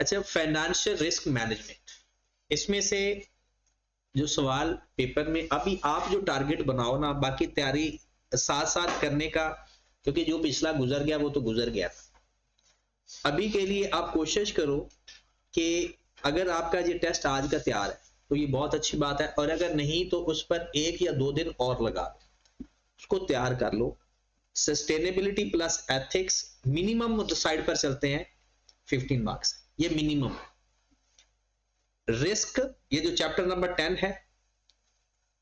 अच्छा, financial risk management, इसमें से जो सवाल पेपर में अभी आप जो टारगेट बनाओ ना, बाकी तैयारी साथ साथ करने का, क्योंकि जो पिछला गुजर गया वो तो गुजर गया था। अभी के लिए आप कोशिश करो कि अगर आपका ये टेस्ट आज का तैयार है तो ये बहुत अच्छी बात है, और अगर नहीं तो उस पर 1 या 2 दिन और लगा लो, उसको तैयार कर लो। Sustainability plus ethics minimum side पर चलते हैं 15 मार्क्स, ये मिनिमम। रिस्क ये जो चैप्टर नंबर 10 है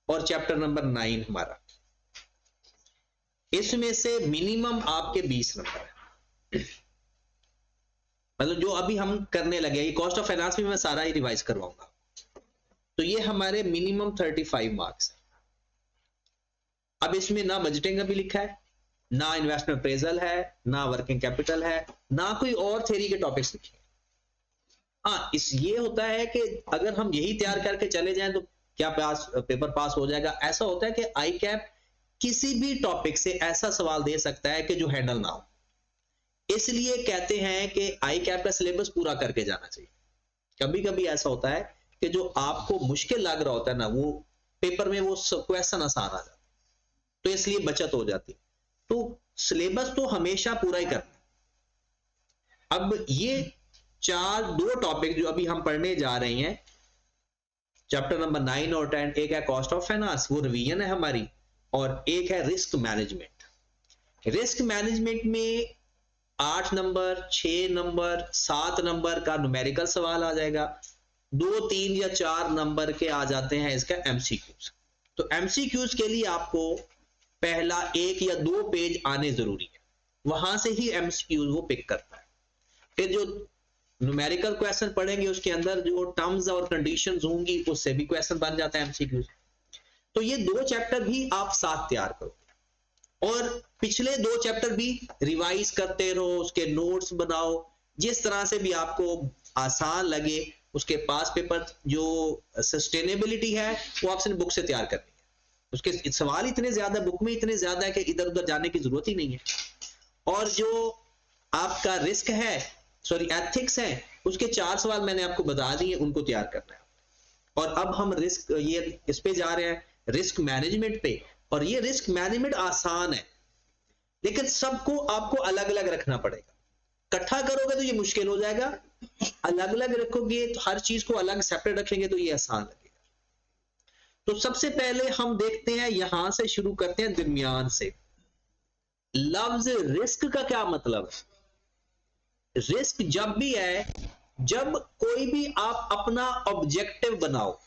और चैप्टर नंबर 9 हमारा, इसमें से मिनिमम आपके 20 नंबर है। मतलब जो अभी हम करने लगे, ये कॉस्ट ऑफ फाइनेंस भी मैं सारा ही रिवाइज करवाऊंगा, तो ये हमारे मिनिमम 35 मार्क्स है। अब इसमें ना बजटिंग का भी लिखा है, ना इन्वेस्टमेंट अप्रेजल है, ना वर्किंग कैपिटल है, ना कोई और थ्योरी के टॉपिक्स लिखे। हाँ, इस ये होता है कि अगर हम यही तैयार करके चले जाएं तो क्या पेपर पास हो जाएगा? ऐसा होता है कि आई कैप किसी भी टॉपिक से ऐसा सवाल दे सकता है कि जो हैंडल ना हो, इसलिए कहते हैं कि आई कैप का सिलेबस पूरा करके जाना चाहिए। कभी कभी ऐसा होता है कि जो आपको मुश्किल लग रहा होता है ना, वो पेपर में वो क्वेश्चन आसान आ जाता है, तो इसलिए बचत हो जाती। तो सिलेबस तो हमेशा पूरा ही करना। अब ये दो टॉपिक जो अभी हम पढ़ने जा रहे हैं, चैप्टर नंबर 9 और 10, एक है कॉस्ट ऑफ फाइनेंस, वो रिवीजन है हमारी, और एक है रिस्क मैनेजमेंट। रिस्क मैनेजमेंट में 8 नंबर, 6 नंबर, 7 नंबर का न्यूमेरिकल सवाल आ जाएगा, 2, 3 या 4 नंबर के आ जाते हैं इसका एमसीक्यूज। तो एमसीक्यूज के लिए आपको पहला 1 या 2 पेज आने जरूरी है, वहां से ही एमसीक्यूज वो पिक करता है। फिर जो न्यूमेरिकल क्वेश्चन पढ़ेंगे उसके अंदर जो टर्म्स और कंडीशंस होंगी उससे भी क्वेश्चन बन जाता है एमसीक्यूज। तो ये 2 चैप्टर भी आप साथ तैयार करो, और पिछले 2 चैप्टर भी रिवाइज करते रहो, उसके नोट्स बनाओ, जिस तरह से भी आपको आसान लगे। उसके पास पेपर जो सस्टेनेबिलिटी है वो आपसे बुक से तैयार करनी है, उसके सवाल इतने ज्यादा, बुक में इतने ज्यादा है कि इधर उधर जाने की जरूरत ही नहीं है। और जो आपका रिस्क है, सॉरी एथिक्स है, उसके 4 सवाल मैंने आपको बता दिए, उनको तैयार करना है। और अब हम रिस्क ये इस पे जा रहे हैं, रिस्क मैनेजमेंट पे। और ये रिस्क मैनेजमेंट आसान है, लेकिन सबको आपको अलग अलग रखना पड़ेगा। इकट्ठा करोगे तो ये मुश्किल हो जाएगा, अलग अलग रखोगे तो हर चीज को अलग सेपरेट रखेंगे तो ये आसान लगेगा। तो सबसे पहले हम देखते हैं, यहां से शुरू करते हैं दरमियान से। लफ्ज रिस्क का क्या मतलब है? रिस्क जब भी है, जब कोई भी आप अपना ऑब्जेक्टिव बनाओ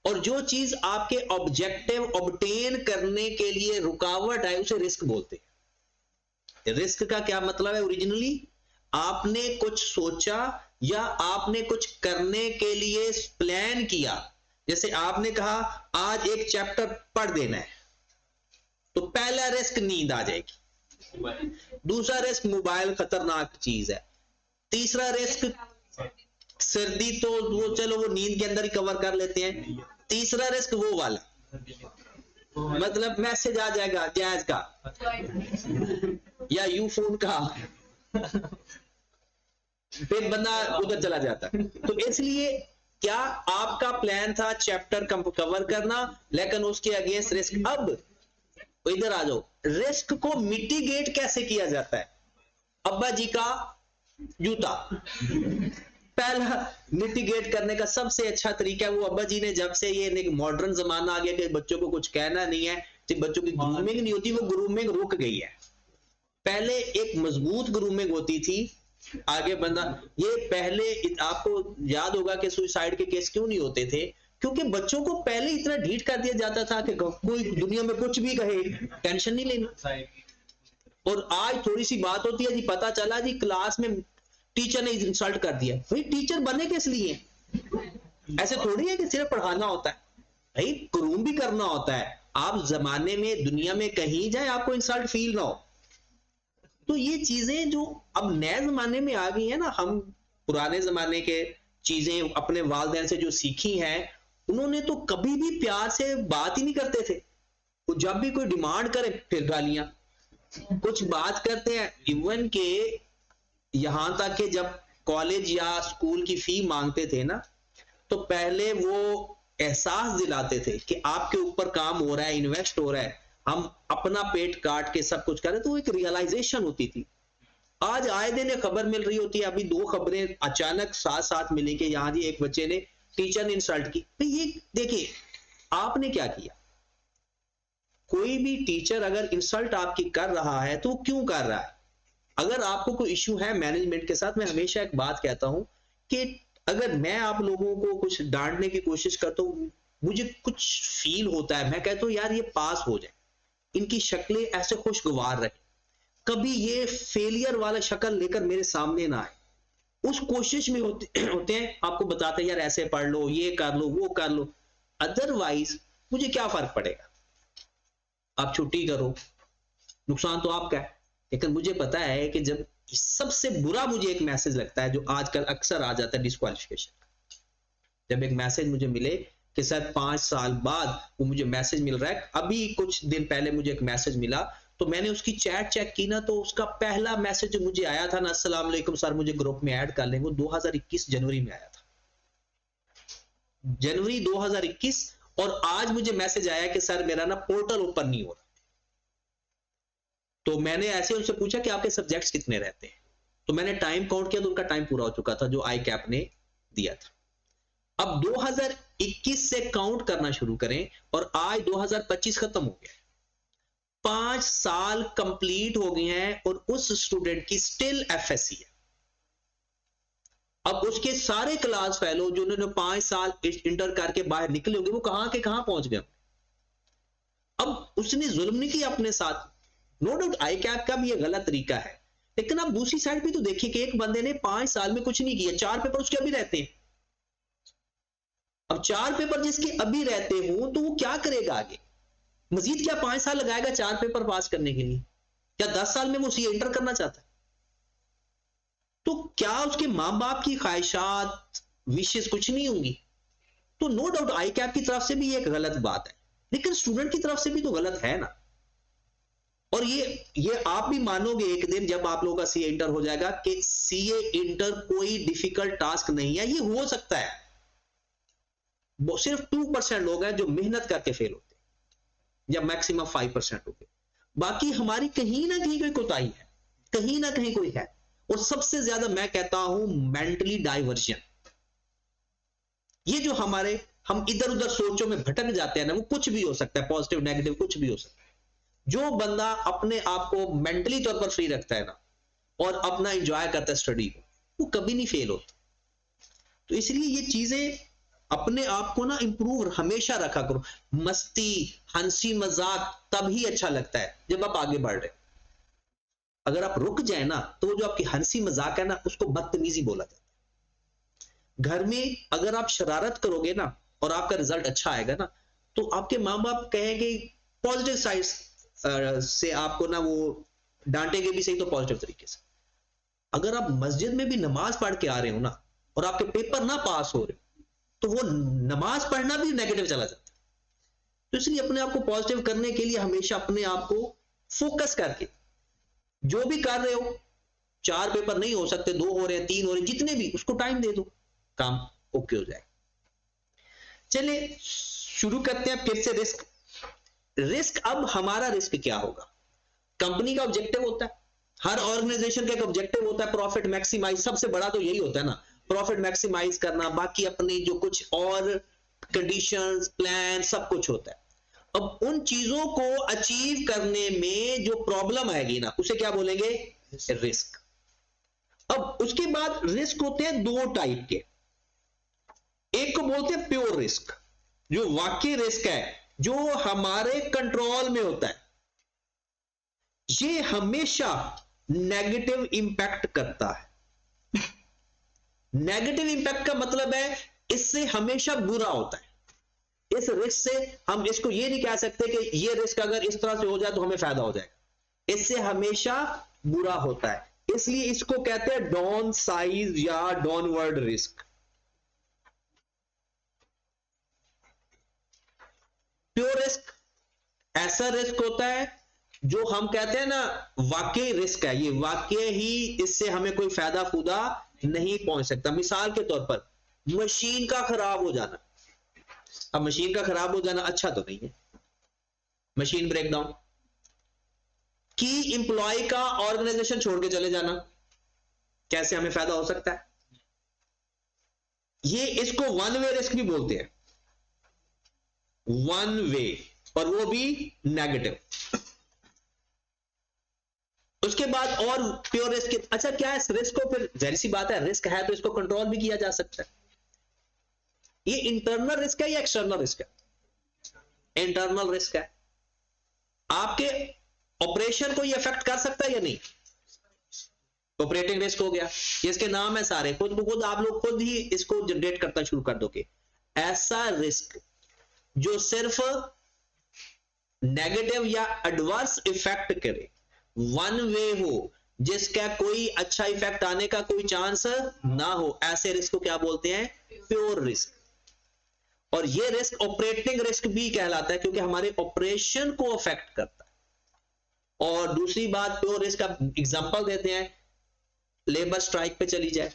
और जो चीज आपके ऑब्जेक्टिव ऑब्टेन करने के लिए रुकावट है, उसे रिस्क बोलते हैं। रिस्क का क्या मतलब है? ओरिजिनली आपने कुछ सोचा या आपने कुछ करने के लिए प्लान किया, जैसे आपने कहा आज एक चैप्टर पढ़ देना है, तो पहला रिस्क नींद आ जाएगी, दूसरा रिस्क मोबाइल खतरनाक चीज है, तीसरा रिस्क सर्दी, तो वो चलो वो नींद के अंदर ही कवर कर लेते हैं, तीसरा रिस्क वो वाला, मतलब मैसेज आ जाएगा जैज का या यू फोन का, फिर बंदा उधर चला जाता है। तो इसलिए क्या आपका प्लान था चैप्टर कवर करना, लेकिन उसके अगेंस्ट रिस्क। अब इधर आ जाओ, रिस्क को मिटिगेट कैसे किया जाता है? अब्बा जी का जूता पहला मिटिगेट करने का सबसे अच्छा तरीका है, वो अब्बा जी ने जब से ये मॉडर्न जमाना आ गया कि बच्चों को कुछ कहना नहीं है, तो बच्चों की ग्रूमिंग नहीं होती, वो ग्रूमिंग रुक गई है। पहले एक मजबूत ग्रूमिंग होती थी, आगे बंदा, ये पहले आपको याद होगा कि सुसाइड के केस क्यों नहीं होते थे? क्योंकि बच्चों को पहले इतना ढीठ कर दिया जाता था कि कोई दुनिया में कुछ भी कहे टेंशन नहीं लेना। और आज थोड़ी सी बात होती है जी, पता चला जी क्लास में टीचर ने इंसल्ट कर दिया, भाई टीचर बने किस लिए? ऐसे थोड़ी है कि सिर्फ पढ़ाना होता है, भाई ग्रूम भी करना होता है। आप जमाने में दुनिया में कहीं जाए आपको इंसल्ट फील ना हो। तो ये चीजें जो अब नए जमाने में आ गई है ना, हम पुराने जमाने के चीजें अपने वालिदैन से जो सीखी हैं, उन्होंने तो कभी भी प्यार से बात ही नहीं करते थे। तो जब भी कोई डिमांड करे फिर गालियां, कुछ बात करते हैं, इवन के यहां तक कि जब कॉलेज या स्कूल की फी मांगते थे ना, तो पहले वो एहसास दिलाते थे कि आपके ऊपर काम हो रहा है, इन्वेस्ट हो रहा है, हम अपना पेट काट के सब कुछ कर रहे, तो एक रियलाइजेशन होती थी। आज आए दिन एक खबर मिल रही होती है, अभी 2 खबरें अचानक साथ साथ मिली कि यहां जी एक बच्चे ने टीचर ने इंसल्ट की। तो ये देखिए आपने क्या किया, कोई भी टीचर अगर इंसल्ट आपकी कर रहा है तो क्यों कर रहा है? अगर आपको कोई इश्यू है मैनेजमेंट के साथ, मैं हमेशा एक बात कहता हूं कि अगर मैं आप लोगों को कुछ डांटने की कोशिश करता हूं, मुझे कुछ फील होता है, मैं कहता हूं यार ये पास हो जाए, इनकी शक्लें ऐसे खुशगवार रहे, कभी ये फेलियर वाला शक्ल लेकर मेरे सामने ना आए, उस कोशिश में होते हैं, आपको बताते हैं यार ऐसे पढ़ लो, ये कर लो, वो कर लो। अदरवाइज मुझे क्या फर्क पड़ेगा, आप छुट्टी करो, नुकसान तो आपका है। लेकिन मुझे पता है कि जब सबसे बुरा मुझे एक मैसेज लगता है जो आजकल अक्सर आ जाता है डिस्क्वालिफिकेशन, जब एक मैसेज मुझे मिले कि सर 5 साल बाद वो मुझे मैसेज मिल रहा है। अभी कुछ दिन पहले मुझे एक मैसेज मिला, तो मैंने उसकी चैट चेक की ना, तो उसका पहला मैसेज जो मुझे आया था ना, अस्सलाम वालेकुम सर मुझे ग्रुप में ऐड कर लेंगे, 2021 जनवरी में आया था, जनवरी 2021। और आज मुझे मैसेज आया कि सर मेरा ना पोर्टल ओपन नहीं हो रहा। तो मैंने ऐसे उनसे पूछा कि आपके सब्जेक्ट्स कितने रहते हैं, तो मैंने टाइम काउंट किया तो उनका टाइम पूरा हो चुका था जो आई कैप ने दिया था। अब 2021 से काउंट करना शुरू करें और आज 2025 खत्म हो गया, 5 साल कंप्लीट हो गए हैं और उस स्टूडेंट की स्टिल एफएससी है। अब उसके सारे क्लास फेलो जो उन्होंने 5 साल इंटर करके बाहर निकले होंगे, वो कहां के कहां पहुंच गए। अब उसने जुल्म नहीं किया अपने साथ, नो डाउट आई कैप का भी ये गलत तरीका है, लेकिन आप दूसरी साइड भी तो देखिए कि एक बंदे ने 5 साल में कुछ नहीं किया, 4 पेपर उसके अभी रहते हैं। अब 4 पेपर जिसके अभी रहते हो तो वो क्या करेगा आगे, मजीद क्या 5 साल लगाएगा 4 पेपर पास करने के लिए, क्या 10 साल में वो सीए इंटर करना चाहता है? तो क्या उसके मां बाप की ख्वाहिशात विशेष कुछ नहीं होंगी? तो नो डाउट आई कैप की तरफ से भी एक गलत बात है, लेकिन स्टूडेंट की तरफ से भी तो गलत है ना। और ये आप भी मानोगे एक दिन जब आप लोगों का सीए इंटर हो जाएगा कि सीए इंटर कोई डिफिकल्ट टास्क नहीं है। ये हो सकता है, सिर्फ 2% लोग हैं जो मेहनत करके फेल होते हैं, या मैक्सिमम 5% होते, बाकी हमारी कहीं ना कहीं कोई कोताही है, कहीं ना कहीं कोई है। और सबसे ज्यादा मैं कहता हूं मेंटली डाइवर्जन, ये जो हमारे हम इधर उधर सोचों में भटक जाते हैं ना, वो कुछ भी हो सकता है, पॉजिटिव नेगेटिव कुछ भी हो सकता है। जो बंदा अपने आप को मेंटली तौर पर फ्री रखता है ना और अपना एंजॉय करता है स्टडी को, वो कभी नहीं फेल होता। तो इसलिए ये चीजें अपने आप को ना इंप्रूव हमेशा रखा करो। मस्ती हंसी मजाक तभी अच्छा लगता है जब आप आगे बढ़ रहे हो। अगर आप रुक जाए ना तो वो जो आपकी हंसी मजाक है ना, उसको बदतमीजी बोला जाता है। घर में अगर आप शरारत करोगे ना और आपका रिजल्ट अच्छा आएगा ना, तो आपके माँ बाप कहेंगे पॉजिटिव साइड से आपको ना, वो डांटेंगे भी सही तो पॉजिटिव तरीके से। अगर आप मस्जिद में भी नमाज पढ़ के आ रहे हो ना और आपके पेपर ना पास हो रहे, तो वो नमाज पढ़ना भी नेगेटिव चला जाता है। तो इसलिए अपने आप को पॉजिटिव करने के लिए हमेशा अपने आप को फोकस करके जो भी कर रहे हो, 4 पेपर नहीं हो सकते, 2 हो रहे हैं, 3 हो रहे हैं, जितने भी, उसको टाइम दे दो, काम ओके हो जाए। चलिए शुरू करते हैं फिर से। रिस्क अब हमारा रिस्क क्या होगा? कंपनी का ऑब्जेक्टिव होता है, हर ऑर्गेनाइजेशन का एक ऑब्जेक्टिव होता है, प्रॉफिट मैक्सिमाइज, सबसे बड़ा तो यही होता है ना, प्रॉफिट मैक्सिमाइज करना। बाकी अपनी जो कुछ और कंडीशंस प्लान सब कुछ होता है। अब उन चीजों को अचीव करने में जो प्रॉब्लम आएगी ना, उसे क्या बोलेंगे? रिस्क। अब उसके बाद रिस्क होते हैं 2 टाइप के। एक को बोलते हैं प्योर रिस्क, जो वाकई रिस्क है, जो हमारे कंट्रोल में होता है, ये हमेशा नेगेटिव इंपैक्ट करता है। नेगेटिव इंपैक्ट का मतलब है इससे हमेशा बुरा होता है। इस रिस्क से हम इसको ये नहीं कह सकते कि ये रिस्क अगर इस तरह से हो जाए तो हमें फायदा हो जाएगा, इससे हमेशा बुरा होता है। इसलिए इसको कहते हैं डाउन साइज या डाउनवर्ड रिस्क। प्योर रिस्क ऐसा रिस्क होता है जो हम कहते हैं ना वाकई रिस्क है, ये वाकई ही इससे हमें कोई फायदा फूदा नहीं पहुंच सकता। मिसाल के तौर पर मशीन का खराब हो जाना, अब मशीन का खराब हो जाना अच्छा तो नहीं है, मशीन ब्रेकडाउन। की इंप्लॉय का ऑर्गेनाइजेशन छोड़ के चले जाना, कैसे हमें फायदा हो सकता है? ये इसको वन वे रिस्क भी बोलते हैं, वन वे, और वो भी नेगेटिव। उसके बाद और प्योर रिस्क। अच्छा, क्या है इस रिस्क को, फिर जाहिर सी बात है रिस्क है तो इसको कंट्रोल भी किया जा सकता है। ये इंटरनल रिस्क है या एक्सटर्नल रिस्क है? इंटरनल रिस्क है। आपके ऑपरेशन को ये अफेक्ट कर सकता है या नहीं? ऑपरेटिंग रिस्क हो गया, इसके नाम है सारे, खुद आप लोग खुद ही इसको जनरेट करना शुरू कर दोगे। ऐसा रिस्क जो सिर्फ नेगेटिव या एडवर्स इफेक्ट करे, वन वे हो, जिसका कोई अच्छा इफेक्ट आने का कोई चांस ना हो, ऐसे रिस्क को क्या बोलते हैं? Pure risk. और ये रिस्क ऑपरेटिंग रिस्क भी कहलाता है क्योंकि हमारे ऑपरेशन को अफेक्ट करता है। और दूसरी बात, प्योर रिस्क का एग्जांपल देते हैं, लेबर स्ट्राइक पे चली जाए,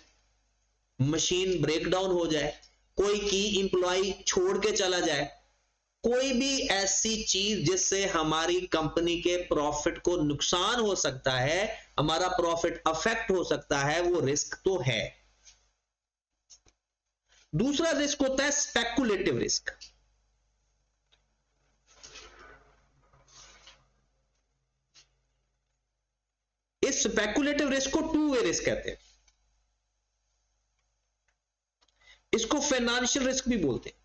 मशीन ब्रेकडाउन हो जाए, कोई की इंप्लॉय छोड़ के चला जाए, कोई भी ऐसी चीज जिससे हमारी कंपनी के प्रॉफिट को नुकसान हो सकता है, हमारा प्रॉफिट अफेक्ट हो सकता है, वो रिस्क तो है। दूसरा रिस्क होता है स्पेकुलेटिव रिस्क। इस स्पेकुलेटिव रिस्क को टू वे रिस्क कहते हैं। इसको फाइनेंशियल रिस्क भी बोलते हैं।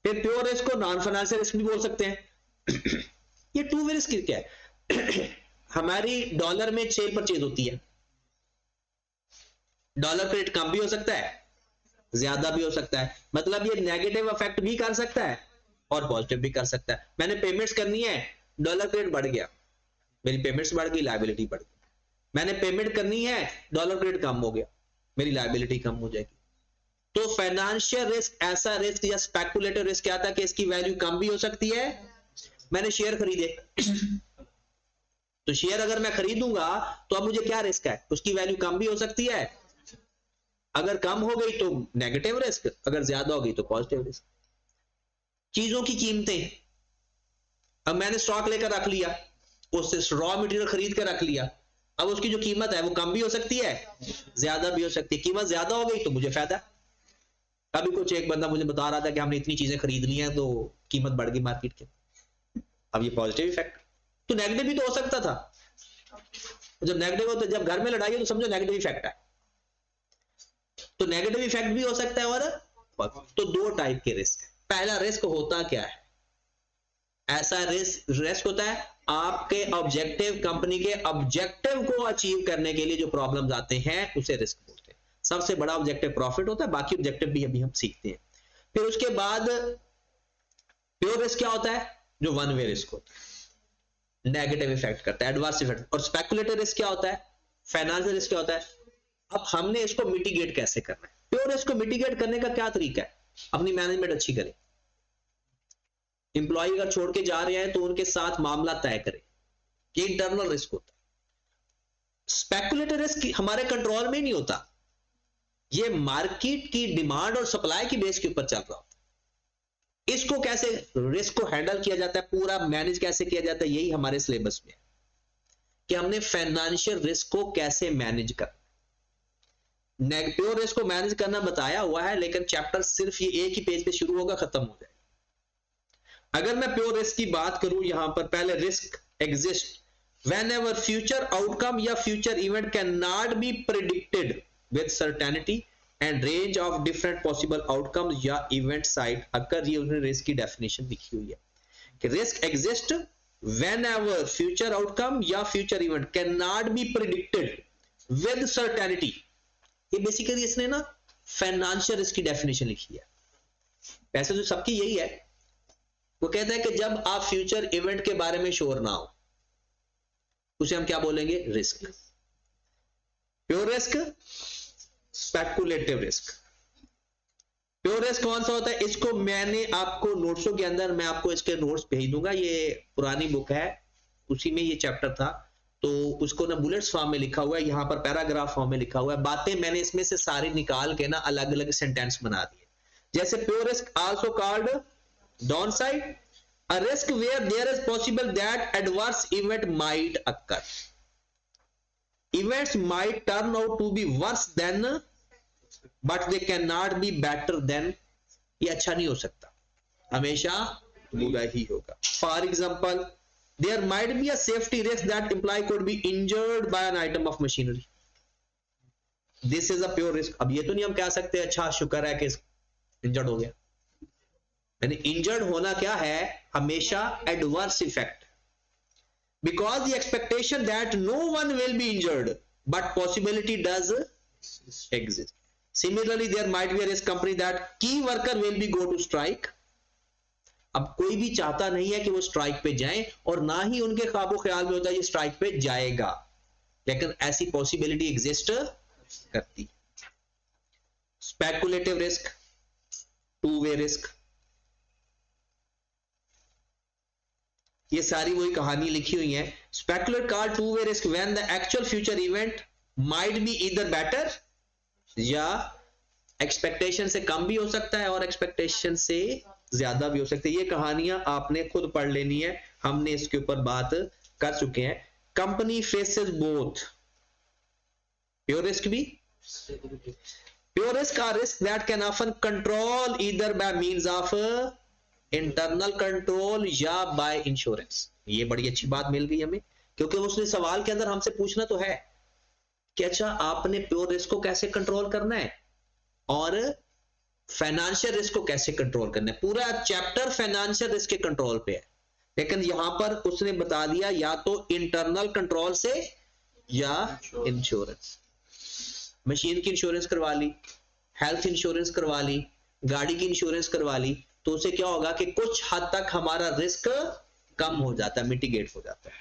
फिर प्योर रिस्क को नॉन फाइनेंशियल रिस्क भी बोल सकते हैं। ये टू वे रिस्क क्या है? हमारी डॉलर में सेल परचेज होती है, डॉलर का रेट कम भी हो सकता है, ज्यादा भी हो सकता है, मतलब ये नेगेटिव इफेक्ट भी कर सकता है और पॉजिटिव भी कर सकता है। मैंने पेमेंट्स करनी है, डॉलर का रेट बढ़ गया, मेरी पेमेंट्स बढ़ गई, लायबिलिटी बढ़ गई। मैंने पेमेंट करनी है, डॉलर का रेट कम हो गया, मेरी लायबिलिटी कम हो जाएगी। तो फाइनेंशियल रिस्क ऐसा रिस्क या स्पेकुलेटिव रिस्क क्या था कि इसकी वैल्यू कम भी हो सकती है। मैंने शेयर खरीदे, तो शेयर अगर मैं खरीदूंगा तो अब मुझे क्या रिस्क है? उसकी वैल्यू कम भी हो सकती है, अगर कम हो गई तो नेगेटिव रिस्क, अगर ज्यादा हो गई तो पॉजिटिव रिस्क। चीजों की कीमतें, अब मैंने स्टॉक लेकर रख लिया, उससे रॉ मटेरियल खरीद कर रख लिया, अब उसकी जो कीमत है वो कम भी हो सकती है, ज्यादा भी हो सकती है। कीमत ज्यादा हो गई तो मुझे फायदा। अभी कुछ एक बंदा मुझे बता रहा था कि हमने इतनी चीजें खरीद ली हैं तो कीमत बढ़ गई मार्केट के, अब ये पॉजिटिव इफेक्ट। तो नेगेटिव भी तो हो सकता था, जब नेगेटिव हो तो जब घर में लड़ाई है तो समझो नेगेटिव इफेक्ट है, तो नेगेटिव इफेक्ट भी हो सकता है। और तो दो टाइप के रिस्क। पहला रिस्क होता क्या है? ऐसा रिस्क होता है आपके ऑब्जेक्टिव, कंपनी के ऑब्जेक्टिव को अचीव करने के लिए जो प्रॉब्लम्स आते हैं उसे रिस्क बोलते हैं। सबसे बड़ा ऑब्जेक्टिव प्रॉफिट होता है, बाकी ऑब्जेक्टिव भी अभी हम सीखते हैं। फिर उसके बाद प्योर रिस्क क्या होता है? जो वन वे रिस्क होता है, नेगेटिव इफेक्ट करता है, एडवर्स इफेक्ट। और स्पेकुलेटिव रिस्क क्या होता है? फाइनेंशियल रिस्क क्या होता है? अब हमने इसको मिटिगेट कैसे करना है? प्योर रिस्क को मिटिगेट करने का क्या तरीका है? अपनी मैनेजमेंट अच्छी करें, इंप्लॉय अगर छोड़ के जा रहे हैं तो उनके साथ मामला तय करें, ये इंटरनल रिस्क होता है। स्पेकुलेटिव रिस्क हमारे कंट्रोल में नहीं होता, ये मार्केट की डिमांड और सप्लाई की बेस के ऊपर चल रहा होता है। इसको कैसे रिस्क को हैंडल किया जाता है, पूरा मैनेज कैसे किया जाता है, यही हमारे सिलेबस में है कि हमने फाइनेंशियल रिस्क को कैसे मैनेज करना। प्योर रिस्क को मैनेज करना बताया हुआ है, लेकिन चैप्टर सिर्फ ये एक ही पेज पे शुरू होगा, खत्म हो जाएगा। अगर मैं प्योर रिस्क की बात करूं, यहां पर पहले risk exist whenever future outcome या future event cannot be predicted with certainty and range of different possible outcomes या event side अगर ये उन्होंने रिस्क की डेफिनेशन लिखी हुई है कि risk exist whenever future outcome या future event cannot be predicted with certainty। ये बेसिकली इसने ना फाइनेंशियल रिस्क की डेफिनेशन लिखी है। वैसे तो सबकी यही है, वो कहता है कि जब आप फ्यूचर इवेंट के बारे में श्योर ना हो उसे हम क्या बोलेंगे? Risk. Pure risk, speculative risk. Pure risk कौन सा होता है? इसको मैंने आपको नोट्सों के अंदर, मैं आपको इसके नोट्स भेज दूंगा, ये पुरानी बुक है, उसी में ये चैप्टर था, तो उसको ना बुलेट्स फॉर्म में लिखा हुआ है, यहाँ पर पैराग्राफ फॉर्म में लिखा हुआ है, बातें मैंने इसमें से सारी निकाल के ना अलग अलग सेंटेंस बना दिए। जैसे pure risk also called down side, a risk where there is possible that adverse event might occur. Events might turn out to be worse than, but they cannot be better than. ये अच्छा नहीं हो सकता, हमेशा बुरा ही होगा। For example, there might be a safety risk that employee could be injured by an item of machinery. This is a pure risk. अब ये तो नहीं हम कह सकते अच्छा शुक्र है कि इंजर्ड हो गया, यानी इंजर्ड होना क्या है, हमेशा adverse effect, because the expectation that no one will be injured but possibility does exist. Similarly there might be a risk company that की worker will be go to strike. अब कोई भी चाहता नहीं है कि वो स्ट्राइक पे जाएं, और ना ही उनके ख्वाबो ख्याल में होता है ये स्ट्राइक पे जाएगा, लेकिन ऐसी पॉसिबिलिटी एग्जिस्ट करती। Speculative risk, two way risk, ये सारी वही कहानी लिखी हुई है। Speculate called two way risk when the actual future event might be either better, या एक्सपेक्टेशन से कम भी हो सकता है और एक्सपेक्टेशन से ज्यादा भी हो सकता है। ये कहानियां आपने खुद पढ़ लेनी है, हमने इसके ऊपर बात कर चुके हैं। Company faces both pure risk भी, pure risk are risk that can often control either by means of internal control या बाय इंश्योरेंस। ये बड़ी अच्छी बात मिल गई हमें, क्योंकि उसने सवाल के अंदर हमसे पूछना तो है कि अच्छा आपने प्योर रिस्क को कैसे कंट्रोल करना है और फाइनेंशियल रिस्क को कैसे कंट्रोल करना है। पूरा चैप्टर फाइनेंशियल रिस्क के कंट्रोल पे है, लेकिन यहां पर उसने बता दिया या तो इंटरनल कंट्रोल से या इंश्योरेंस। मशीन की इंश्योरेंस करवा ली, हेल्थ इंश्योरेंस करवा ली, गाड़ी की इंश्योरेंस करवा ली, तो उसे क्या होगा कि कुछ हद तक हमारा रिस्क कम हो जाता है, मिटिगेट हो जाता है।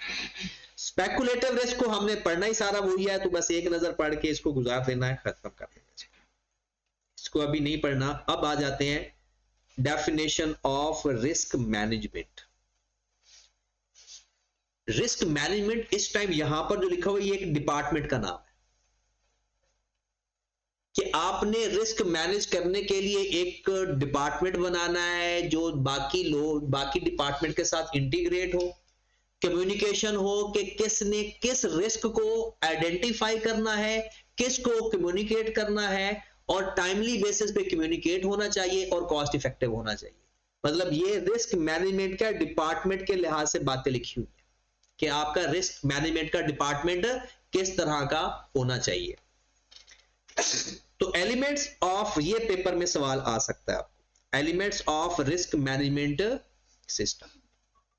स्पेकुलेटिव रिस्क को हमने पढ़ना ही सारा वही है, तो बस एक नजर पढ़ के इसको गुजार देना है, खत्म कर देना चाहिए, इसको अभी नहीं पढ़ना। अब आ जाते हैं definition of risk management. Risk management इस टाइम यहां पर जो लिखा हुआ है ये एक डिपार्टमेंट का नाम है, कि आपने रिस्क मैनेज करने के लिए एक डिपार्टमेंट बनाना है जो बाकी लोग बाकी डिपार्टमेंट के साथ इंटीग्रेट हो, कम्युनिकेशन हो कि किसने किस रिस्क को आइडेंटिफाई करना है, किसको कम्युनिकेट करना है, और टाइमली बेसिस पे कम्युनिकेट होना चाहिए और कॉस्ट इफेक्टिव होना चाहिए। मतलब ये रिस्क मैनेजमेंट का डिपार्टमेंट के लिहाज से बातें लिखी हुई है कि आपका रिस्क मैनेजमेंट का डिपार्टमेंट किस तरह का होना चाहिए। तो एलिमेंट्स ऑफ, ये पेपर में सवाल आ सकता है आपको, elements of risk management system.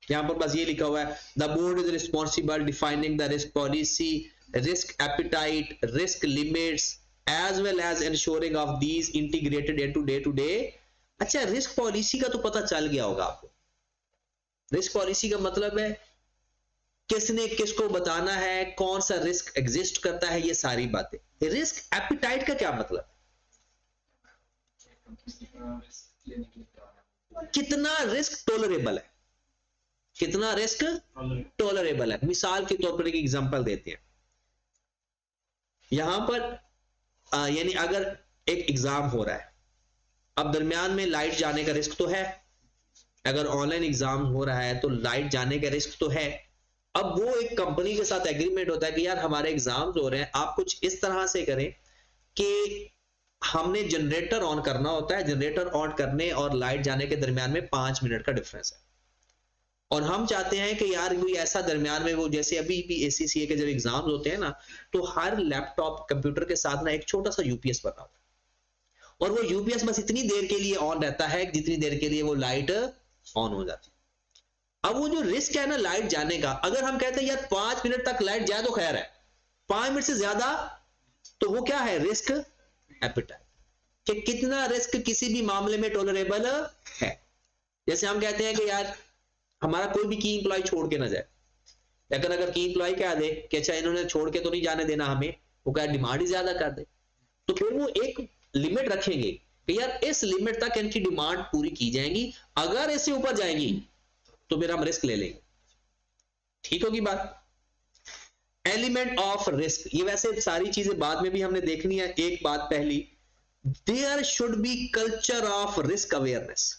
यहां पर बस ये लिखा हुआ है the board is responsible defining the risk policy, risk appetite, risk limits as well as ensuring of these integrated into day to day. अच्छा, रिस्क पॉलिसी का तो पता चल गया होगा आपको। रिस्क पॉलिसी का मतलब है किसने किसको बताना है, कौन सा रिस्क एग्जिस्ट करता है, ये सारी बातें। रिस्क एपिटाइट का क्या मतलब है, कितना रिस्क टॉलरेबल है, कितना रिस्क टॉलरेबल है। मिसाल के तौर पर एक एग्जांपल देते हैं, यहां पर यानी अगर एक एग्जाम हो रहा है, अब दरमियान में लाइट जाने का रिस्क तो है, अगर ऑनलाइन एग्जाम हो रहा है तो लाइट जाने का रिस्क तो है। अब वो एक कंपनी के साथ एग्रीमेंट होता है कि यार हमारे एग्जाम्स हो रहे हैं, आप कुछ इस तरह से करें कि हमने जनरेटर ऑन करना होता है, जनरेटर ऑन करने और लाइट जाने के दरमियान में 5 मिनट का डिफरेंस है, और हम चाहते हैं कि यार कोई ऐसा दरमियान में, वो जैसे अभी भी ACCA के जब एग्जाम्स होते हैं ना, तो हर लैपटॉप कंप्यूटर के साथ ना एक छोटा सा यूपीएस बना होता है, और वो यूपीएस बस इतनी देर के लिए ऑन रहता है जितनी देर के लिए वो लाइट ऑन हो जाती है। अब वो जो रिस्क है ना लाइट जाने का, अगर हम कहते हैं यार 5 मिनट तक लाइट जाए तो खैर है, 5 मिनट से ज्यादा तो वो क्या है, रिस्क एपिटाइट, कि कितना रिस्क किसी भी मामले में टॉलरेबल है। जैसे हम कहते हैं कि यार हमारा कोई भी की एम्प्लॉय छोड़ के ना जाए, लेकिन अगर की एम्प्लॉय क्या दे कि अच्छा इन्होंने छोड़ के तो नहीं जाने देना हमें, वो क्या डिमांड ही ज्यादा कर दे, तो फिर वो एक लिमिट रखेंगे कि यार इस लिमिट तक इनकी डिमांड पूरी की जाएगी, अगर इससे ऊपर जाएंगी तो फिर हम रिस्क ले लेंगे। ठीक होगी बात। एलिमेंट ऑफ रिस्क, ये वैसे सारी चीजें बाद में भी हमने देखनी है। एक बात पहली, there should be culture of risk awareness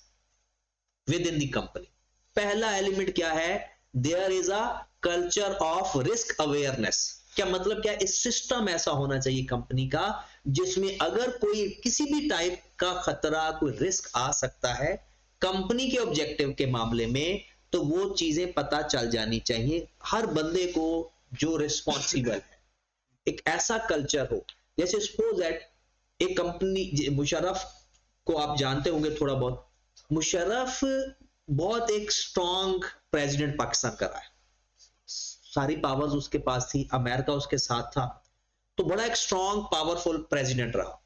within the company. पहला एलिमेंट क्या है? There is a culture of risk awareness. क्या मतलब? क्या इस सिस्टम ऐसा होना चाहिए कंपनी का जिसमें अगर कोई किसी भी टाइप का खतरा, कोई रिस्क आ सकता है कंपनी के ऑब्जेक्टिव के मामले में, तो वो चीजें पता चल जानी चाहिए हर बंदे को जो रिस्पॉन्सिबल है। एक ऐसा कल्चर हो, जैसे सपोज दैट एक कंपनी, मुशर्रफ को आप जानते होंगे थोड़ा बहुत। मुशर्रफ बहुत एक स्ट्रॉन्ग प्रेसिडेंट पाकिस्तान का रहा है, सारी पावर्स उसके पास थी, अमेरिका उसके साथ था, तो बड़ा एक स्ट्रॉन्ग पावरफुल प्रेसिडेंट रहा।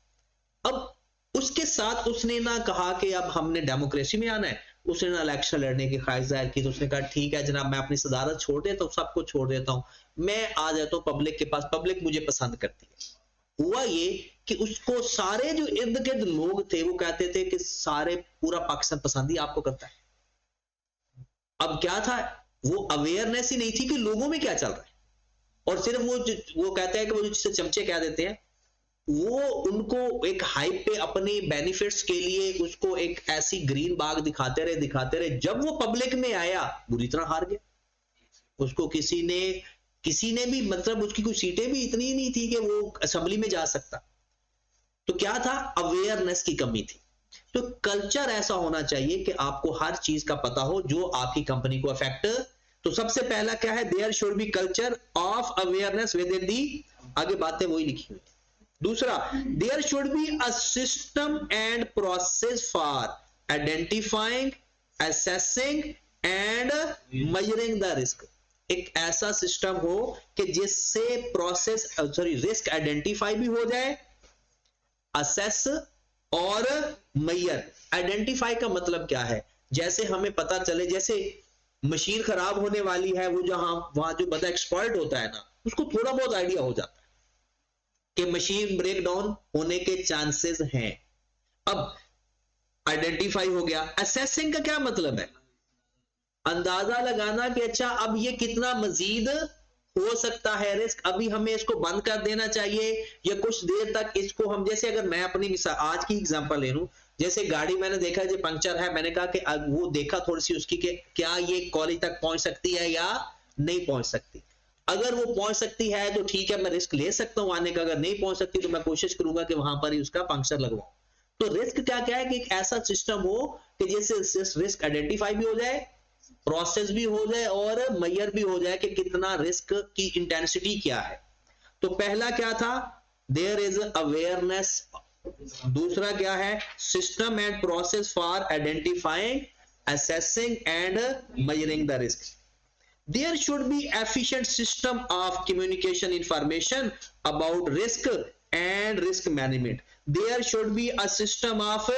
अब उसके साथ उसने ना कहा कि अब हमने डेमोक्रेसी में आना है, उसने ना इलेक्शन लड़ने की ख्वाहिश जाहिर की, तो उसने कहा ठीक है जनाब, मैं अपनी सदारत छोड़ देता हूँ, सबको छोड़ देता हूँ, मैं आ जाता हूँ पब्लिक के पास, पब्लिक मुझे पसंद करती है। हुआ ये कि उसको सारे जो इर्द गिर्द लोग थे वो कहते थे कि सारे पूरा पाकिस्तान पसंद ही आपको करता है। अब क्या था, वो अवेयरनेस ही नहीं थी कि लोगों में क्या चल रहा है, और सिर्फ वो कहते हैं कि वो जिसे चमचे कह देते हैं, वो उनको एक हाइप पे अपने बेनिफिट्स के लिए उसको एक ऐसी ग्रीन बाग दिखाते रहे। जब वो पब्लिक में आया बुरी तरह हार गया। उसको किसी ने भी, मतलब उसकी कुछ सीटें भी इतनी नहीं थी कि वो असेंबली में जा सकता। तो क्या था? अवेयरनेस की कमी थी। तो कल्चर ऐसा होना चाहिए कि आपको हर चीज का पता हो जो आपकी कंपनी को अफेक्ट। तो सबसे पहला क्या है? There should be culture of awareness within the, आगे बातें वही लिखी हुई। दूसरा, there should be a system and process for identifying, assessing and measuring the risk. एक ऐसा सिस्टम हो कि जिससे रिस्क आइडेंटिफाई भी हो जाए, असेस और मेजर। आइडेंटिफाई का मतलब क्या है? जैसे हमें पता चले, जैसे मशीन खराब होने वाली है, वो वहां जो बंदा एक्सपर्ट होता है ना, उसको थोड़ा बहुत आइडिया हो जाता है कि मशीन ब्रेक डाउन होने के चांसेस हैं। अब आइडेंटिफाई हो गया। असेसिंग का क्या मतलब है? अंदाजा लगाना कि अच्छा अब ये कितना मजीद हो सकता है रिस्क, अभी हमें इसको बंद कर देना चाहिए या कुछ देर तक इसको हम, जैसे अगर मैं अपनी मिसाल आज की एग्जांपल ले लूं, जैसे गाड़ी मैंने देखा जो पंक्चर है, मैंने कहा कि वो देखा थोड़ी सी उसकी कि क्या ये कॉलेज तक पहुंच सकती है या नहीं पहुंच सकती। अगर वो पहुंच सकती है तो ठीक है, मैं रिस्क ले सकता हूं आने का। अगर नहीं पहुंच सकती तो मैं कोशिश करूंगा कि वहां पर ही उसका पंक्चर लगवाऊं। तो रिस्क क्या क्या है कि एक ऐसा सिस्टम हो कि जिससे रिस्क आइडेंटिफाई भी हो जाए, प्रोसेस भी हो जाए और मेजर भी हो जाए कि कितना रिस्क की इंटेंसिटी क्या है। तो पहला क्या था? There is awareness. दूसरा क्या है? System and process for identifying, assessing and measuring the risk. There should be efficient system of communication information about risk and risk management. There should be a system of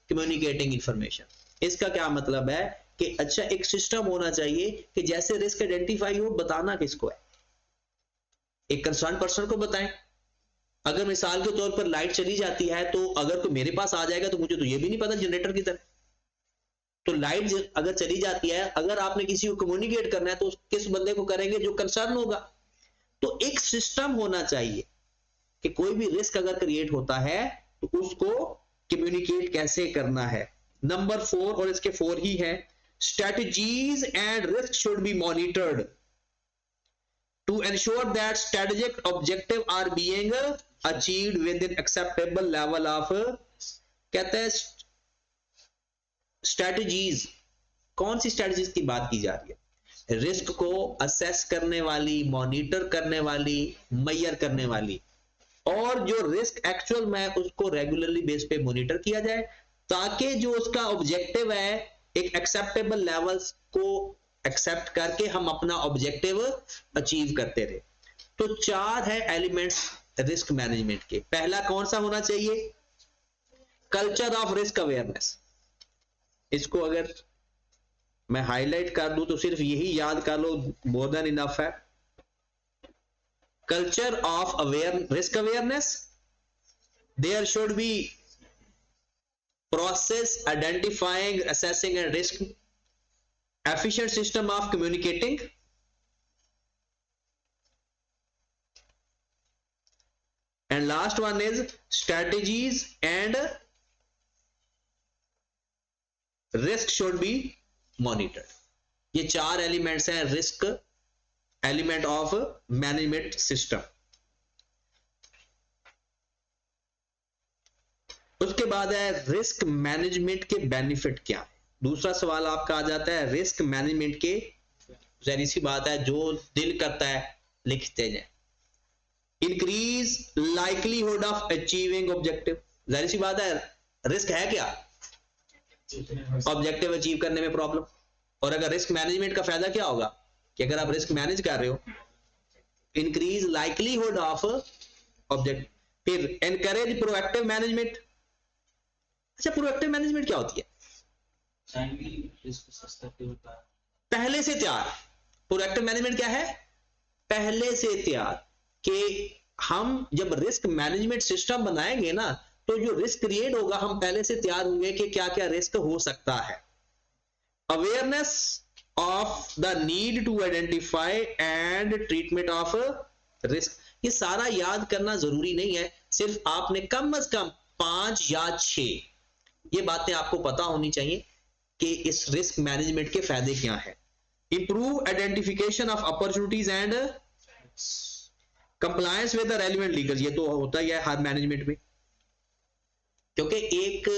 communicating information. इसका क्या मतलब है कि अच्छा एक system होना चाहिए कि जैसे रिस्क आइडेंटिफाई हो, बताना किसको है? एक कंसर्न पर्सन को बताएं। अगर मिसाल के तौर पर लाइट चली जाती है तो अगर कोई मेरे पास आ जाएगा तो मुझे तो ये भी नहीं पता जनरेटर की तरह। तो लाइट अगर चली जाती है, अगर आपने किसी को कम्युनिकेट करना है तो किस बंदे को करेंगे? जो कंसर्न होगा। तो एक सिस्टम होना चाहिए कि कोई भी रिस्क अगर क्रिएट होता है तो उसको कम्युनिकेट कैसे करना है। नंबर 4, और इसके 4 ही है, strategies and risk should be monitored to ensure that strategic objective are being achieved within acceptable level of, कहते हैं स्ट्रेटजीज। कौन सी स्ट्रेटजीज की बात की जा रही है? रिस्क को असेस करने वाली, मॉनिटर करने वाली, मेजर करने वाली, और जो रिस्क एक्चुअल में उसको रेगुलरली बेस पे मॉनिटर किया जाए ताकि जो उसका ऑब्जेक्टिव है एक एक्सेप्टेबल लेवल्स को एक्सेप्ट करके हम अपना ऑब्जेक्टिव अचीव करते रहे। तो 4 है एलिमेंट्स रिस्क मैनेजमेंट के। पहला कौन सा होना चाहिए? Culture of risk awareness. इसको अगर मैं हाईलाइट कर दूं तो सिर्फ यही याद कर लो, मोर देन इनफ है। Culture of risk awareness, there should be process identifying, assessing and risk, efficient system of communicating, and last one is strategies and risk should be monitored. ये 4 एलिमेंट्स हैं risk element of management system. उसके बाद है risk management के benefit क्या है। दूसरा सवाल आपका आ जाता है रिस्क मैनेजमेंट के, जहरी सी बात है जो दिल करता है लिखते जाए। Increase likelihood of achieving objective, जहरी सी बात है रिस्क है क्या, ऑब्जेक्टिव अचीव करने में प्रॉब्लम। और अगर रिस्क मैनेजमेंट का फायदा क्या होगा कि अगर आप रिस्क मैनेज कर रहे हो, इंक्रीज लाइकलीहुड ऑफ ऑब्जेक्ट। फिर एनकरेज प्रोएक्टिव मैनेजमेंट। अच्छा, प्रोएक्टिव मैनेजमेंट क्या होती है? पहले से तैयार। प्रोएक्टिव मैनेजमेंट क्या है? पहले से तैयार। कि हम जब रिस्क मैनेजमेंट सिस्टम बनाएंगे ना, तो जो रिस्क क्रिएट होगा हम पहले से तैयार होंगे कि क्या क्या रिस्क हो सकता है। Awareness of the need to identify and treatment of risk. ये सारा याद करना जरूरी नहीं है, सिर्फ आपने कम से कम 5 या 6 ये बातें आपको पता होनी चाहिए कि इस रिस्क मैनेजमेंट के फायदे क्या हैं। Improve identification of opportunities and compliance with the relevant legal. ये तो होता ही है हर मैनेजमेंट में, क्योंकि एक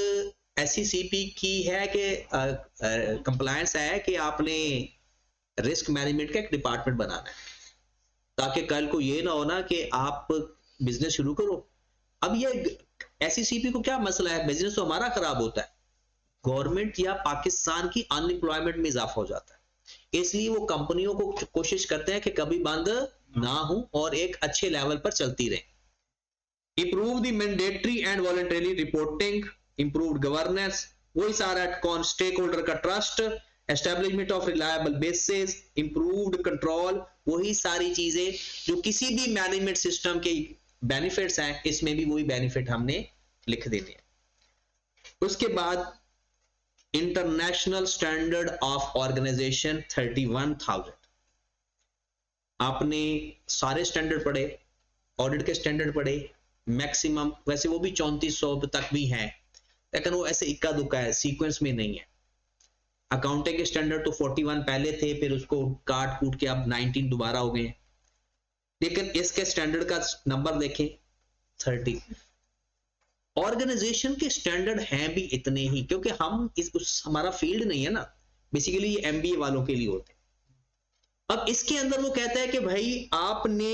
ऐसी सीपी की है कि कंप्लायंस है कि आपने रिस्क मैनेजमेंट का एक डिपार्टमेंट बनाना है, ताकि कल को ये ना हो ना कि आप बिजनेस शुरू करो। अब ये ऐसी सीपी को क्या मसला है, बिजनेस तो हमारा खराब होता है, गवर्नमेंट या पाकिस्तान की अनएम्प्लॉयमेंट में इजाफा हो जाता है। इसलिए वो कंपनियों को कोशिश करते हैं कि कभी बंद ना हो और एक अच्छे लेवल पर चलती रहे। Improve the mandatory and voluntary reporting, improved governance, वही सारा स्टेक होल्डर का trust, establishment of reliable basis, improved control, वही सारी चीजें जो किसी भी मैनेजमेंट सिस्टम के बेनिफिट्स हैं, इसमें भी वही बेनिफिट हमने लिख देने हैं। उसके बाद इंटरनेशनल स्टैंडर्ड ऑफ ऑर्गेनाइजेशन 31,000। आपने सारे स्टैंडर्ड पढ़े, ऑडिट के स्टैंडर्ड पढ़े, मैक्सिमम वैसे वो भी 3400 तक भी हैं, लेकिन वो ऐसे इक्का दुक्का है, सीक्वेंस में नहीं है। अकाउंटिंग के स्टैंडर्ड तो 41 पहले थे, फिर उसको काट कूट के अब 19 दोबारा हो गए, लेकिन इसके स्टैंडर्ड का नंबर देखें 30। ऑर्गेनाइजेशन के स्टैंडर्ड हैं भी इतने ही, क्योंकि हम हमारा फील्ड नहीं है ना, बेसिकली ये एमबीए वालों के लिए होते हैं। अब इसके अंदर वो कहता है कि भाई आपने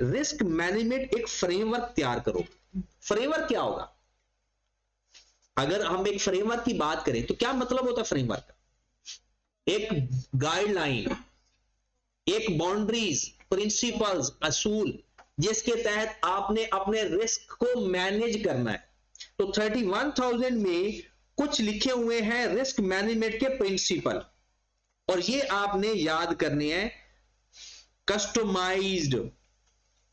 रिस्क मैनेजमेंट एक फ्रेमवर्क तैयार करो। फ्रेमवर्क क्या होगा? अगर हम एक फ्रेमवर्क की बात करें तो क्या मतलब होता है फ्रेमवर्क का? एक गाइडलाइन, एक बाउंड्रीज, प्रिंसिपल्स, असूल, जिसके तहत आपने अपने रिस्क को मैनेज करना है। तो 31,000 में कुछ लिखे हुए हैं रिस्क मैनेजमेंट के प्रिंसिपल, और ये आपने याद करने हैं। कस्टमाइज्ड,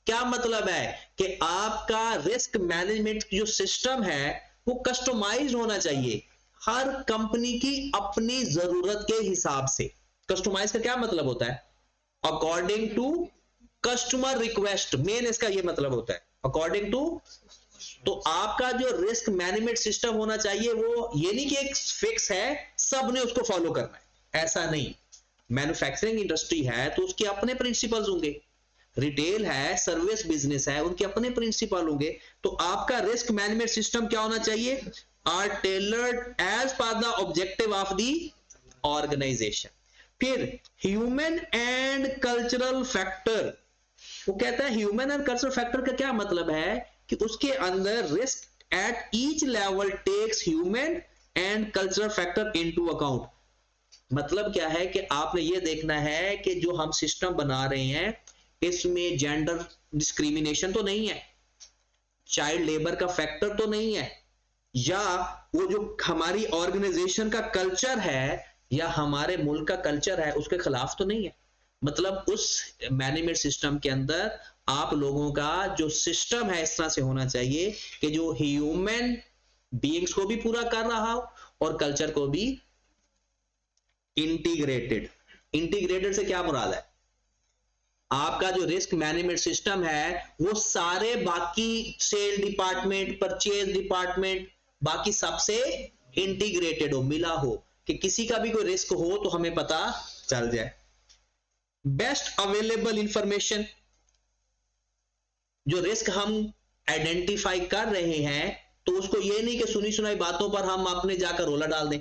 क्या मतलब है कि आपका रिस्क मैनेजमेंट जो सिस्टम है वो कस्टमाइज्ड होना चाहिए, हर कंपनी की अपनी जरूरत के हिसाब से। कस्टमाइज का क्या मतलब होता है? According to customer request, main इसका ये मतलब होता है, अकॉर्डिंग टू। तो आपका जो रिस्क मैनेजमेंट सिस्टम होना चाहिए वो ये नहीं कि एक फिक्स है सबने उसको फॉलो करना है, ऐसा नहीं। मैन्युफैक्चरिंग इंडस्ट्री है तो उसके अपने प्रिंसिपल्स होंगे, रिटेल है, सर्विस बिजनेस है, उनके अपने प्रिंसिपल होंगे। तो आपका रिस्क मैनेजमेंट सिस्टम क्या होना चाहिए? Are tailored as per the objective of the organisation. फिर ह्यूमन एंड कल्चरल फैक्टर, वो कहता है ह्यूमन एंड कल्चरल फैक्टर का क्या मतलब है कि उसके अंदर risk at each level takes human and cultural factor into account. मतलब क्या है कि आपने ये देखना है कि जो हम सिस्टम बना रहे हैं इसमें जेंडर डिस्क्रिमिनेशन तो नहीं है, चाइल्ड लेबर का फैक्टर तो नहीं है, या वो जो हमारी ऑर्गेनाइजेशन का कल्चर है या हमारे मुल्क का कल्चर है उसके खिलाफ तो नहीं है। मतलब उस मैनेजमेंट सिस्टम के अंदर आप लोगों का जो सिस्टम है इस तरह से होना चाहिए कि जो ह्यूमन बीइंग्स को भी पूरा कर रहा हो और कल्चर को भी इंटीग्रेटेड। इंटीग्रेटेड से क्या मुराद है? आपका जो रिस्क मैनेजमेंट सिस्टम है वो सारे बाकी सेल डिपार्टमेंट, परचेज डिपार्टमेंट, बाकी सबसे इंटीग्रेटेड हो, मिला हो, कि किसी का भी कोई रिस्क हो तो हमें पता चल जाए। बेस्ट अवेलेबल इंफॉर्मेशन, जो रिस्क हम आइडेंटिफाई कर रहे हैं तो उसको ये नहीं कि सुनी सुनाई बातों पर हम अपने जाकर रोला डाल दें।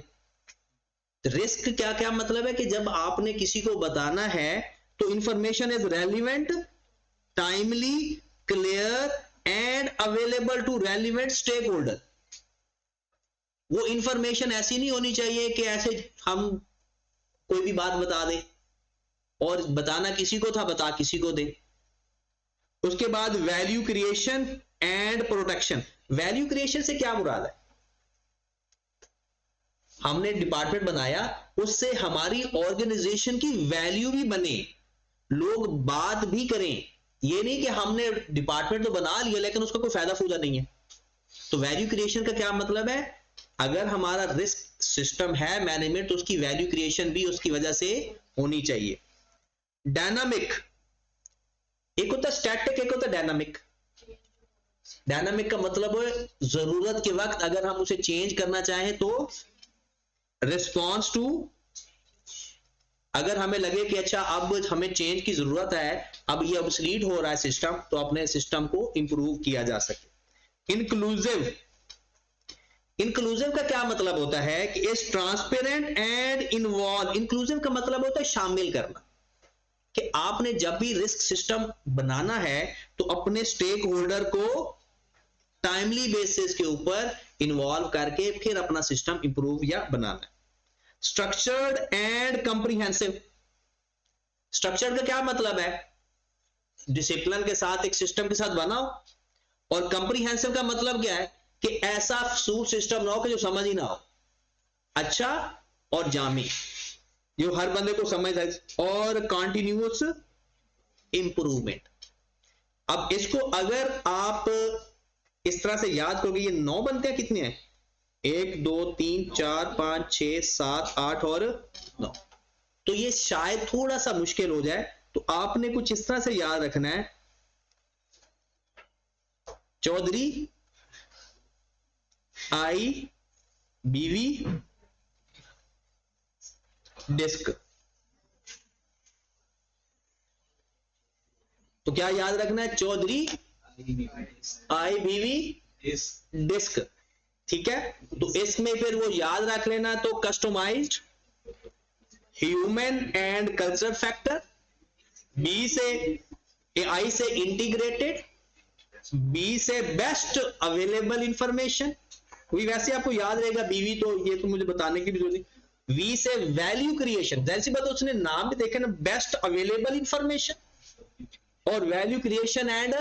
रिस्क क्या क्या मतलब है कि जब आपने किसी को बताना है तो information is relevant, timely, clear and available to relevant stakeholder. वो इंफॉर्मेशन ऐसी नहीं होनी चाहिए कि ऐसे हम कोई भी बात बता दें, और बताना किसी को था बता किसी को दे। उसके बाद value creation and protection. Value creation से क्या मुराद है? हमने डिपार्टमेंट बनाया, उससे हमारी ऑर्गेनाइजेशन की वैल्यू भी बने, लोग बात भी करें। ये नहीं कि हमने डिपार्टमेंट तो बना लिया लेकिन उसका कोई फायदा फूदा नहीं है। तो वैल्यू क्रिएशन का क्या मतलब है? अगर हमारा रिस्क सिस्टम है मैनेजमेंट तो उसकी वैल्यू क्रिएशन भी उसकी वजह से होनी चाहिए। डायनामिक, एक होता स्टैटिक, एक होता डायनामिक। डायनामिक का मतलब है जरूरत के वक्त अगर हम उसे चेंज करना चाहें तो रिस्पॉन्स टू, अगर हमें लगे कि अच्छा अब हमें चेंज की जरूरत है, अब ये ऑब्सलीट हो रहा है सिस्टम, तो अपने सिस्टम को इंप्रूव किया जा सके। इंक्लूसिव, इंक्लूसिव का क्या मतलब होता है कि इस ट्रांसपेरेंट एंड इन्वॉल्व। इंक्लूसिव का मतलब होता है शामिल करना, कि आपने जब भी रिस्क सिस्टम बनाना है तो अपने स्टेक होल्डर को टाइमली बेसिस के ऊपर इन्वॉल्व करके फिर अपना सिस्टम इंप्रूव या बनाना है। स्ट्रक्चर्ड एंड कंप्रीहेंसिव, स्ट्रक्चर्ड का क्या मतलब है? डिसिप्लिन के साथ एक सिस्टम के साथ बनाओ। और कंप्रीहेंसिव का मतलब क्या है? कि ऐसा सूट सिस्टम ना हो कि जो समझ ही ना हो, अच्छा और जामी, जो हर बंदे को समझ आए। और कंटिन्यूअस इंप्रूवमेंट। अब इसको अगर आप इस तरह से याद करोगे, ये 9 बनते हैं, कितने हैं? 1 2 3 4 5 6 7 8 और 9। तो ये शायद थोड़ा सा मुश्किल हो जाए, तो आपने कुछ इस तरह से याद रखना है। चौधरी, आई, बीवी, डिस्क। तो क्या याद रखना है? चौधरी, आई, बीवी, डिस्क। ठीक है, तो इसमें फिर वो याद रख लेना। तो customised, human and culture factor, B से, आई से इंटीग्रेटेड, बी से बेस्ट अवेलेबल इंफॉर्मेशन, वैसे आपको याद रहेगा बीवी, तो ये तो मुझे बताने की भी जरूरत नहीं। वी से वैल्यू क्रिएशन, जैसी बात उसने नाम भी देखे ना, बेस्ट अवेलेबल इंफॉर्मेशन, और वैल्यू क्रिएशन एंड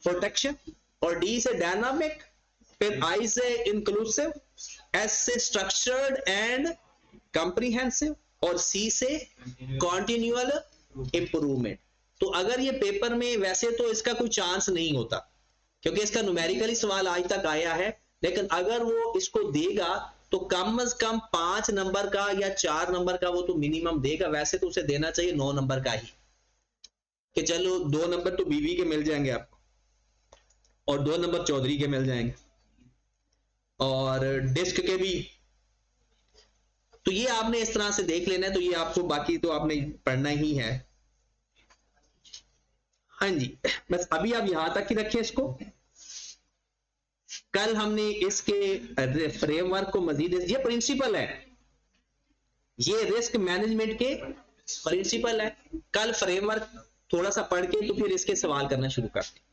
प्रोटेक्शन। और डी से डायनामिक, फिर आई से इंक्लूसिव, एस से स्ट्रक्चर्ड एंड कंप्रीहेंसिव, और सी से कॉन्टिन्यूअल इंप्रूवमेंट। तो अगर ये पेपर में, वैसे तो इसका कोई चांस नहीं होता क्योंकि इसका न्यूमेरिकली सवाल आज तक आया है, लेकिन अगर वो इसको देगा तो कम से कम 5 नंबर का या 4 नंबर का वो तो मिनिमम देगा। वैसे तो उसे देना चाहिए 9 नंबर का ही, कि चलो 2 नंबर तो बीवी के मिल जाएंगे आपको और 2 नंबर चौधरी के मिल जाएंगे और डिस्क के भी। तो ये आपने इस तरह से देख लेना है। तो ये आपको, बाकी तो आपने पढ़ना ही है। हाँ जी, बस अभी आप यहां तक ही रखें इसको। कल हमने इसके फ्रेमवर्क को मजीद, ये प्रिंसिपल है, ये रिस्क मैनेजमेंट के प्रिंसिपल है। कल फ्रेमवर्क थोड़ा सा पढ़ के तो फिर इसके सवाल करना शुरू करते हैं।